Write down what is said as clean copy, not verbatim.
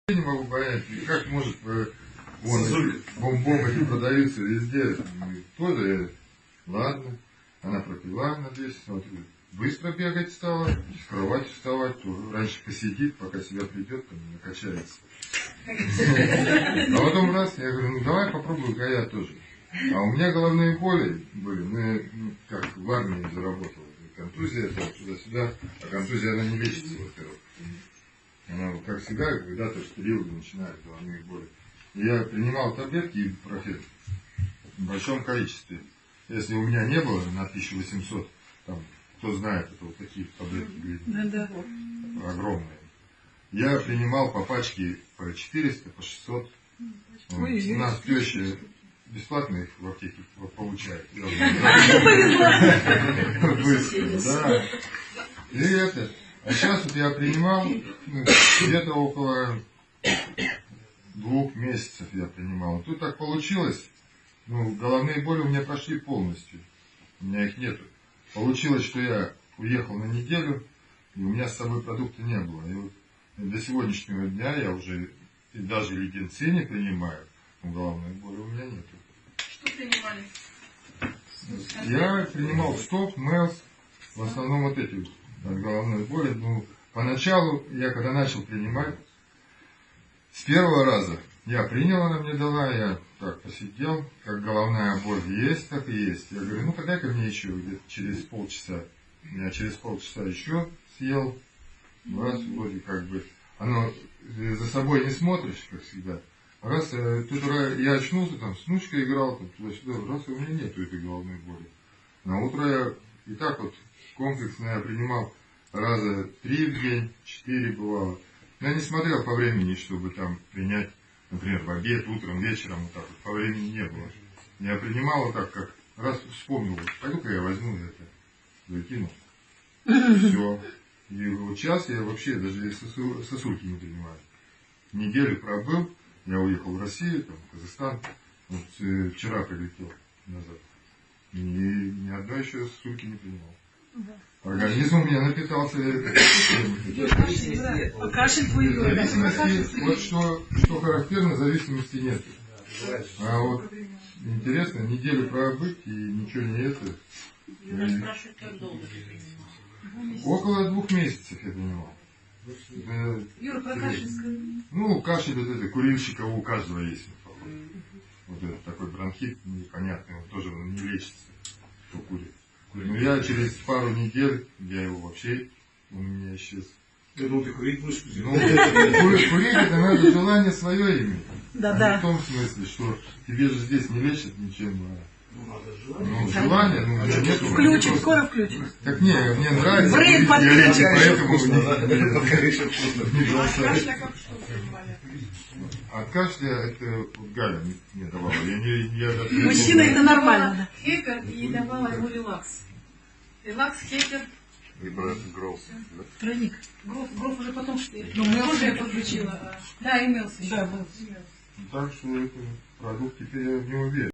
Я не могу понять, как может вон, бомбом эти продаются везде. Тоже, ладно, она пропила на 200, смотрю, быстро бегать стала, с кровати вставать, тоже раньше посидит, пока себя придет, там, накачается. А потом раз, я говорю, ну давай попробую-ка я тоже. А у меня головные боли были, ну, как в армии заработал. Контузия, туда-сюда, а контузия, она не лечится, во-первых. Она, как всегда, когда-то в периоды начинают головные боли. И я принимал таблетки ибупрофен в большом количестве. Если у меня не было на 1800, там, кто знает, это вот такие таблетки огромные. Я принимал по пачке по 400, по 600. У нас теща бесплатно их в аптеке получает. Да. И это. А сейчас вот я принимал, где-то около 2 месяцев я принимал. Тут так получилось, головные боли у меня прошли полностью. У меня их нету. Получилось, что я уехал на неделю, и у меня с собой продукта не было. И вот до сегодняшнего дня я уже и даже леденцы не принимаю, но головной боли у меня нету. Что принимали? Я принимал стоп, мелс, в основном вот эти от головной боли. Поначалу, я когда начал принимать, с первого раза я принял, она мне дала, я так посидел, как головная боль есть, так и есть. Я говорю, ну-ка дай-ка мне еще где-то через полчаса. Я через полчаса еще съел, раз, вроде как бы, оно за собой не смотришь, как всегда. Раз, тут я очнулся, там, с внучкой играл, там, туда-сюда, раз, у меня нету этой головной боли. На утро я и так вот комплексно я принимал раза 3 в день, 4 бывало. Но я не смотрел по времени, чтобы там принять, например, в обед, утром, вечером, вот так вот, по времени не было. Я принимал вот так, как раз вспомнил, вот, пойду-ка я возьму это, закину. Все. И вот сейчас я вообще даже сосульки не принимаю. Неделю пробыл, я уехал в Россию, там, в Казахстан, вот, вчера прилетел назад. И ни одной еще сосульки не принимал. Организм у меня напитался. Кашель появился. Вот что характерно, зависимости нет. А вот интересно, неделю пробыть и ничего не это. Как долго ты принимал? Около 2 месяцев я принимал. Юра, про кашель скажи. Кашель вот это, курильщика у каждого есть. Вот это такой бронхит непонятный, он тоже не лечится, кто курит. Но я через пару недель, я его вообще, у меня исчез. Я думал, ты курить будешь? Курить это надо желание свое иметь. Да. В том смысле, что тебе же здесь не лечат ничем. Желание. Желание, у меня нету. Включим, скоро включим. Так не, мне нравится. Брейн подключим. Поэтому от кашля это вот Галя мне давала. Мужчина, это нормально. Хепер и давала ему релакс. Релакс, хепер. Тройник. Гроф уже потом что Мелс я подключила. Да, и Мелс еще. Да, был. Так что это продукт теперь я в него верю.